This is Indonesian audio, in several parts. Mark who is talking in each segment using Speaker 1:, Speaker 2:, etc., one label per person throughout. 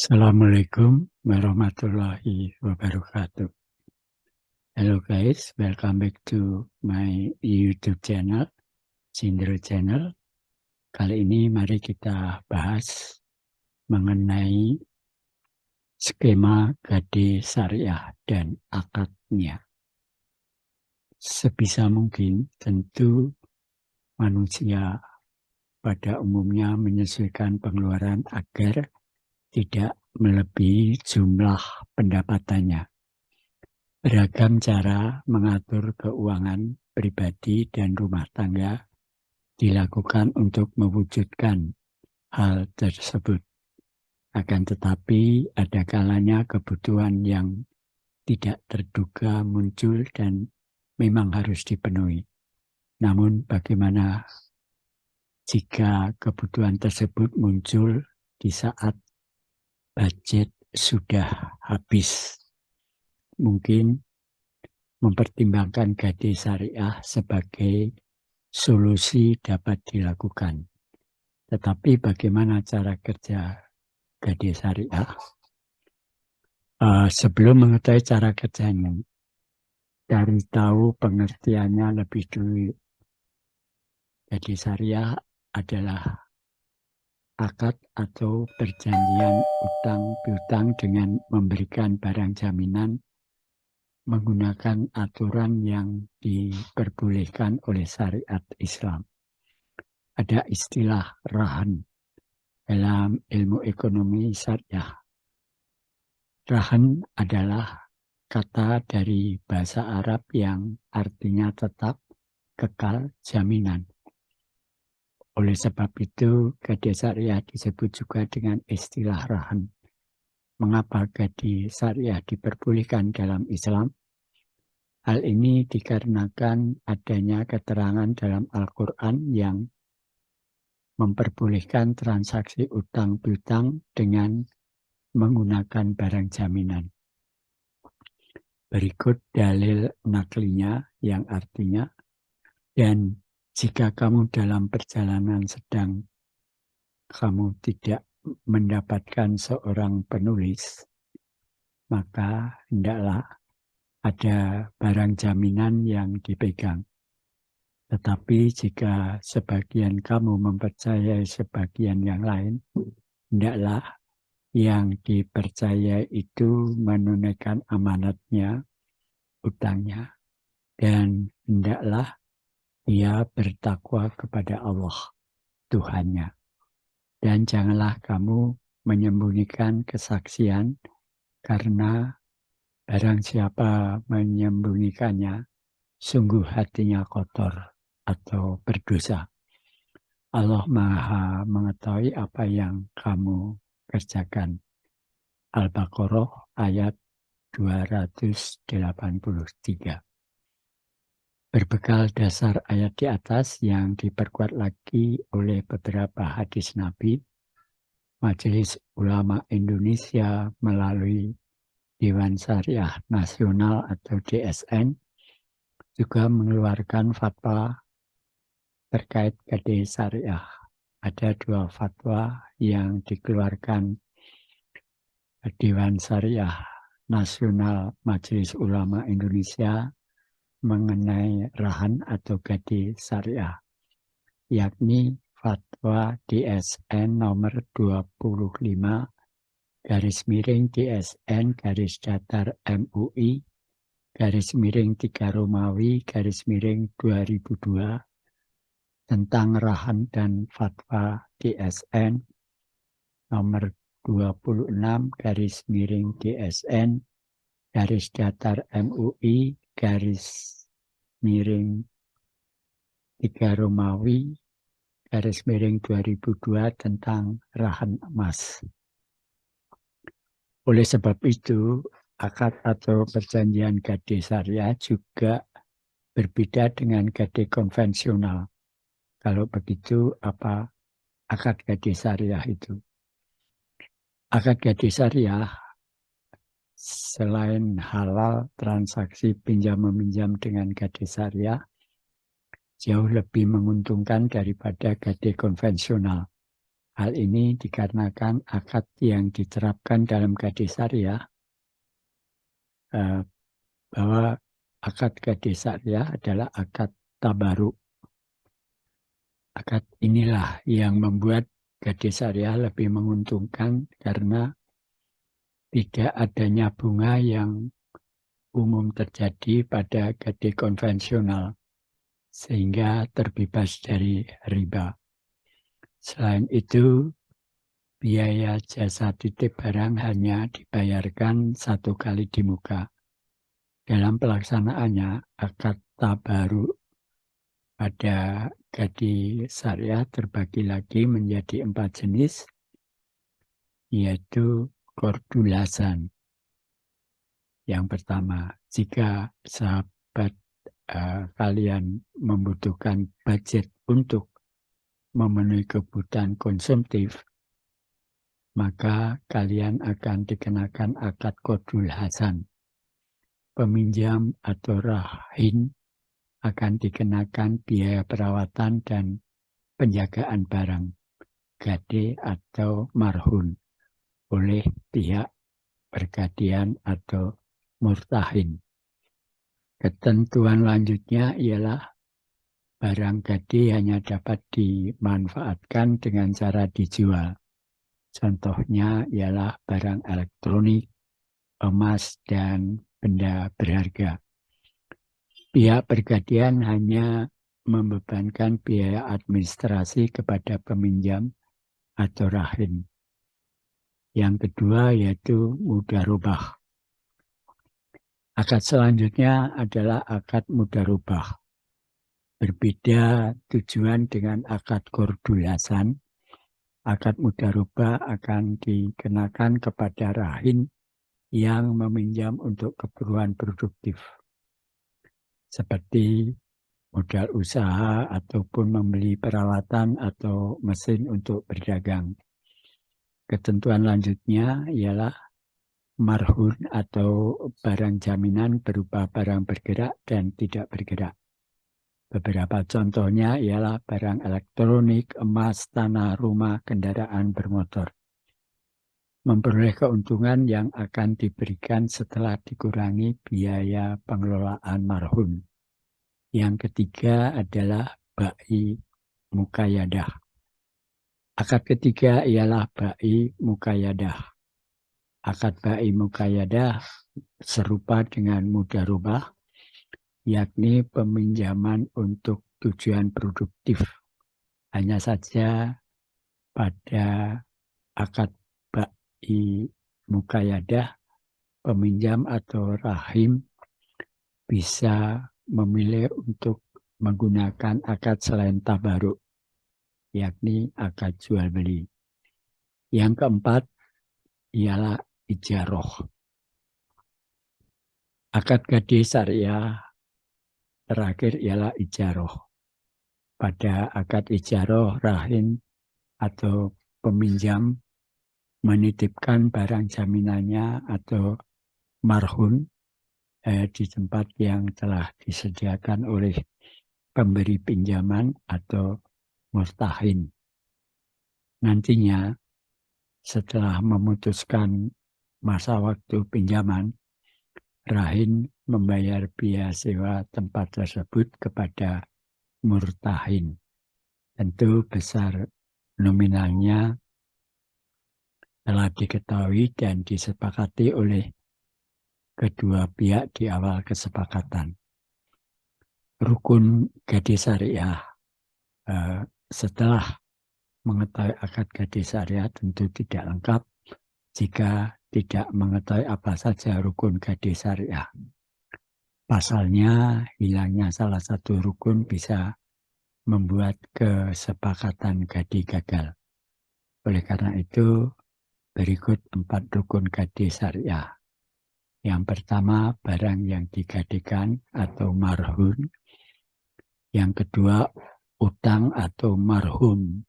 Speaker 1: Assalamualaikum warahmatullahi wabarakatuh. Hello guys, welcome back to my YouTube channel, Cindro Channel. Kali ini mari kita bahas mengenai skema KD syariah dan akadnya. Sebisa mungkin tentu manusia pada umumnya menyesuaikan pengeluaran agar tidak melebihi jumlah pendapatannya. Beragam cara mengatur keuangan pribadi dan rumah tangga dilakukan untuk mewujudkan hal tersebut. Akan tetapi ada kalanya kebutuhan yang tidak terduga muncul dan memang harus dipenuhi. Namun bagaimana jika kebutuhan tersebut muncul di saat budget sudah habis? Mungkin mempertimbangkan KD syariah sebagai solusi dapat dilakukan. Tetapi bagaimana cara kerja KD syariah? Sebelum mengetahui cara kerjanya, cari tahu pengertiannya lebih dulu. KD syariah adalah akad atau perjanjian utang piutang dengan memberikan barang jaminan menggunakan aturan yang diperbolehkan oleh syariat Islam. Ada istilah rahan dalam ilmu ekonomi syariah. Rahan adalah kata dari bahasa Arab yang artinya tetap, kekal, jaminan. Oleh sebab itu, KD syariah disebut juga dengan istilah rahan. Mengapa KD syariah diperbolehkan dalam Islam? Hal ini dikarenakan adanya keterangan dalam Al-Quran yang memperbolehkan transaksi utang piutang dengan menggunakan barang jaminan. Berikut dalil naklinya yang artinya, dan jika kamu dalam perjalanan sedang kamu tidak mendapatkan seorang penulis, maka hendaklah ada barang jaminan yang dipegang. Tetapi jika sebagian kamu mempercayai sebagian yang lain, hendaklah yang dipercaya itu menunaikan amanatnya, utangnya, dan hendaklah ia bertakwa kepada Allah, Tuhannya. Dan janganlah kamu menyembunyikan kesaksian, karena barang siapa menyembunyikannya, sungguh hatinya kotor atau berdosa. Allah Maha mengetahui apa yang kamu kerjakan. Al-Baqarah ayat 283. Berbekal dasar ayat di atas yang diperkuat lagi oleh beberapa hadis Nabi, Majelis Ulama Indonesia melalui Dewan Syariah Nasional atau DSN juga mengeluarkan fatwa terkait KD syariah. Ada 2 fatwa yang dikeluarkan Dewan Syariah Nasional Majelis Ulama Indonesia mengenai rahan atau KD syariah, yakni fatwa DSN nomor 25 DSN MUI 3 Romawi 2002 tentang rahan, dan fatwa DSN nomor 26 DSN MUI 3 Romawi 2002 tentang rahan emas. Oleh sebab itu, akad atau perjanjian KD syariah juga berbeda dengan KD konvensional. Kalau begitu, apa akad KD syariah itu? Akad KD syariah selain halal transaksi pinjam-meminjam dengan KD syariah, jauh lebih menguntungkan daripada KD konvensional. Hal ini dikarenakan akad yang diterapkan dalam gade syariah bahwa akad gade syariah adalah akad tabaruk. Akad inilah yang membuat gade syariah lebih menguntungkan karena tidak adanya bunga yang umum terjadi pada gade konvensional sehingga terbebas dari riba. Selain itu, biaya jasa titip barang hanya dibayarkan 1 kali di muka. Dalam pelaksanaannya, akad tabaruk pada gade syariah terbagi lagi menjadi 4 jenis, yaitu qardul hasan. Yang pertama, jika sahabat kalian membutuhkan budget untuk memenuhi kebutuhan konsumtif, maka kalian akan dikenakan akad qardul hasan. Peminjam atau rahin akan dikenakan biaya perawatan dan penjagaan barang, gade atau marhun, oleh pihak pergadian atau murtahin. Ketentuan lanjutnya ialah barang gade hanya dapat dimanfaatkan dengan cara dijual. Contohnya ialah barang elektronik, emas, dan benda berharga. Pihak pergadian hanya membebankan biaya administrasi kepada peminjam atau rahin. Yang kedua yaitu mudharabah. Akad selanjutnya adalah akad mudharabah. Berbeda tujuan dengan akad qardul hasan, akad mudharabah akan dikenakan kepada rahin yang meminjam untuk keperluan produktif, seperti modal usaha ataupun membeli peralatan atau mesin untuk berdagang. Ketentuan lanjutnya ialah marhun atau barang jaminan berupa barang bergerak dan tidak bergerak. Beberapa contohnya ialah barang elektronik, emas, tanah, rumah, kendaraan bermotor. Memperoleh keuntungan yang akan diberikan setelah dikurangi biaya pengelolaan marhun. Yang ketiga adalah bai mukayadah. Akad ketiga ialah bai mukayadah. Akad bai mukayadah serupa dengan mudharabah, yakni peminjaman untuk tujuan produktif. Hanya saja pada akad bai mukayadah, peminjam atau rahim bisa memilih untuk menggunakan akad selain tabaruk, yakni akad jual beli. Yang keempat ialah ijaroh. Akad gade syariah terakhir ialah ijaroh. Pada akad ijaroh, rahin atau peminjam menitipkan barang jaminannya atau marhun di tempat yang telah disediakan oleh pemberi pinjaman atau murtahin. Nantinya setelah memutuskan masa waktu pinjaman, rahin membayar biaya sewa tempat tersebut kepada murtahin. Tentu besar nominalnya telah diketahui dan disepakati oleh kedua pihak di awal kesepakatan. Rukun gade syariah. Setelah mengetahui akad gade syariah tentu tidak lengkap jika tidak mengetahui apa saja rukun gade syariah. Pasalnya, hilangnya salah satu rukun bisa membuat kesepakatan gade gagal. Oleh karena itu, berikut 4 rukun gade syariah. Yang pertama, barang yang digadekan atau marhun. Yang kedua, utang atau marhun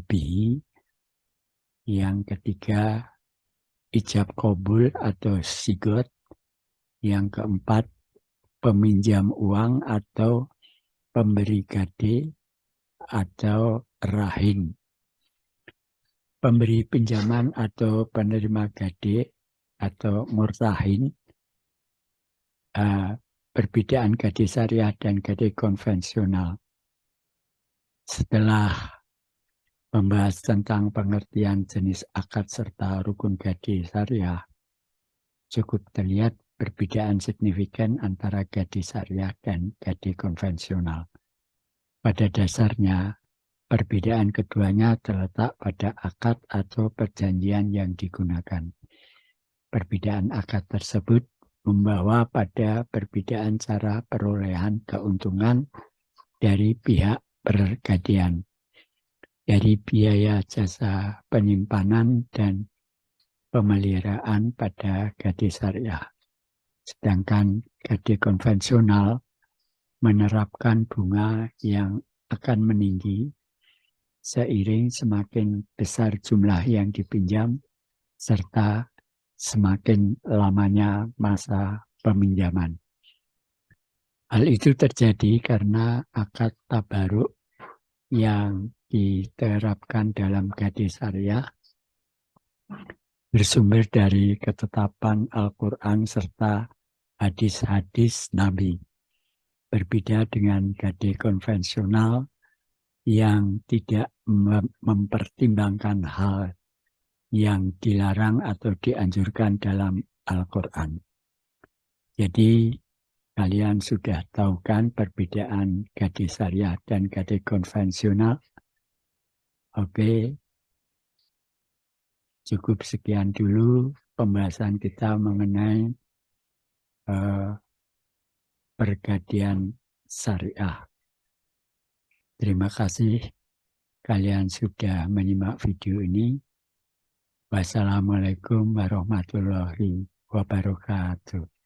Speaker 1: bihi. Yang ketiga, ijab qabul atau sigot. Yang keempat, peminjam uang atau pemberi gade atau rahin. pemberi pinjaman atau penerima gade atau murtahin, perbedaan gade syariah dan gade konvensional. Setelah membahas tentang pengertian jenis akad serta rukun gade syariah, cukup terlihat perbedaan signifikan antara gade syariah dan gade konvensional. Pada dasarnya, perbedaan keduanya terletak pada akad atau perjanjian yang digunakan. Perbedaan akad tersebut membawa pada perbedaan cara perolehan keuntungan dari pihak pergadean, dari biaya jasa penyimpanan dan pemeliharaan pada gade syariah. Sedangkan gade konvensional menerapkan bunga yang akan meninggi seiring semakin besar jumlah yang dipinjam serta semakin lamanya masa peminjaman. Hal itu terjadi karena akad tabaruk yang diterapkan dalam gade syariah bersumber dari ketetapan Al-Quran serta hadis-hadis Nabi. Berbeda dengan gade konvensional yang tidak mempertimbangkan hal yang dilarang atau dianjurkan dalam Al-Quran. Jadi kalian sudah tahu kan perbedaan gade syariah dan gade konvensional? Oke, cukup sekian dulu pembahasan kita mengenai pergadean syariah. Terima kasih kalian sudah menyimak video ini. Wassalamualaikum warahmatullahi wabarakatuh.